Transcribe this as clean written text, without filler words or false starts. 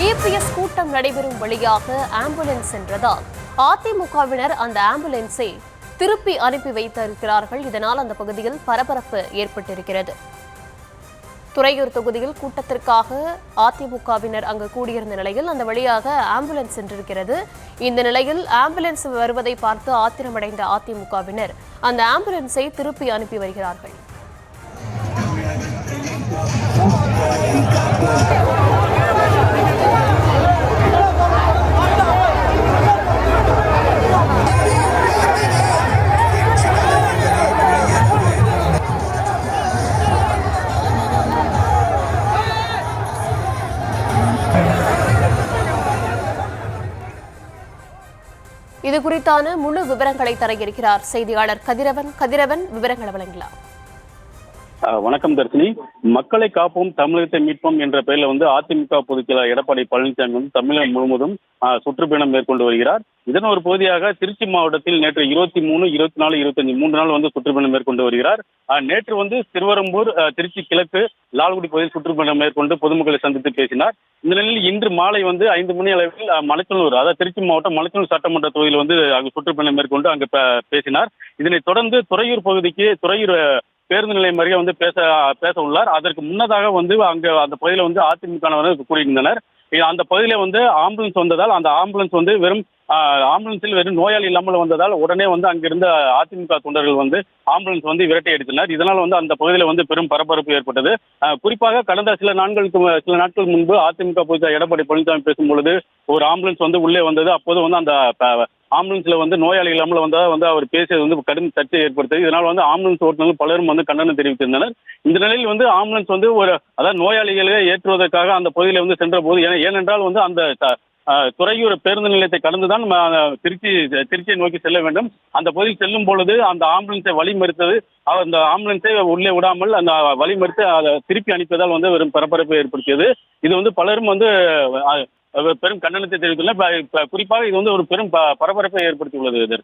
EPS கூட்டம் நடைபெறும் வழியாக ஆம்புலன்ஸ் சென்றதால் அதிமுகவினர் அந்த ஆம்புலன்ஸை திருப்பி அனுப்பி வைத்திருக்கிறார்கள். இதனால் அந்த பகுதியில் பரபரப்பு ஏற்பட்டிருக்கிறது. துறையூர் தொகுதியில் கூட்டத்திற்காக அதிமுகவினர் அங்கு கூடியிருந்த நிலையில் அந்த வழியாக ஆம்புலன்ஸ் சென்றிருக்கிறது. இந்த நிலையில் ஆம்புலன்ஸ் வருவதை பார்த்து ஆத்திரமடைந்த அதிமுகவினர் அந்த ஆம்புலன்ஸை திருப்பி அனுப்பி வருகிறார்கள். இது குறித்தான முழு விவரங்களை தர இருக்கிறார் செய்தியாளர் கதிரவன். விவரங்களை வழங்கலாம். வணக்கம் தர்ஷினி. மக்களை காப்போம் தமிழகத்தை மீட்போம் என்ற பெயரில் அதிமுக பொதுச் செயலாளர் எடப்பாடி பழனிசாமி தமிழகம் முழுவதும் சுற்றுப்பயணம் மேற்கொண்டு வருகிறார். இதன் ஒரு பகுதியாக திருச்சி மாவட்டத்தில் நேற்று 23, 24, 25 3 நாள் சுற்றுப்பயணம் மேற்கொண்டு வருகிறார். நேற்று திருவரம்பூர், திருச்சி கிழக்கு, லால்குடி பகுதியில் சுற்றுப்பயணம் மேற்கொண்டு பொதுமக்களை சந்தித்து பேசினார். இந்த நிலையில் இன்று மாலை 5 மணி அளவில் மணச்சநல்லூர், அதாவது திருச்சி மாவட்டம் மணச்சநல்லூர் சட்டமன்ற தொகுதியில் அங்கு சுற்றுப்பயணம் மேற்கொண்டு அங்கு பேசினார். இதனைத் தொடர்ந்து துறையூர் பேருந்து நிலையம் அருகே பேச உள்ளார். அதற்கு முன்னதாக அங்க அந்த பகுதியில் அதிமுக கூறியிருந்தனர். அந்த பகுதியில ஆம்புலன்ஸ் வந்ததால் அந்த ஆம்புலன்ஸ் வெறும் ஆம்புலன்ஸில் வெறும் நோயாளி இல்லாமல் வந்ததால் உடனே அங்கிருந்த அதிமுக தொண்டர்கள் ஆம்புலன்ஸ் விரட்டி அடித்தனர். இதனால் அந்த பகுதியில் பெரும் பரபரப்பு ஏற்பட்டது. குறிப்பாக கடந்த சில நாட்கள் முன்பு அதிமுக பொதுச் எடப்பாடி பழனிசாமி பேசும்பொழுது ஒரு ஆம்புலன்ஸ் உள்ளே வந்தது. அப்போது அந்த ஆம்புலன்ஸ்ல நோயாளி இல்லாமல் வந்தா அவர் பேசியது கடும் சர்ச்சை ஏற்படுத்தது. இதனால் ஆம்புலன்ஸ் ஓட்டுநர்கள் பலரும் கண்டனம் தெரிவித்திருந்தனர். இந்த நிலையில் ஆம்புலன்ஸ் அதாவது நோயாளிகளை ஏற்றுவதற்காக அந்த பகுதியில் சென்ற போது, ஏனென்றால் அந்த துறையூர் பேருந்து நிலையத்தை கடந்துதான் திருச்சியை நோக்கி செல்ல வேண்டும். அந்த பகுதியில் செல்லும் பொழுது அந்த ஆம்புலன்ஸை வழிமறித்தது. அந்த ஆம்புலன்ஸை உள்ளே விடாமல் அந்த வழிமறித்து அதை திருப்பி அனுப்பியதால் வெறும் பரபரப்பை ஏற்படுத்தியது. இது பலரும் பெரும் கண்டனத்தை தெரிவித்துள்ளனர். குறிப்பாக இது ஒரு பெரும் பரபரப்பை ஏற்படுத்தியுள்ளது.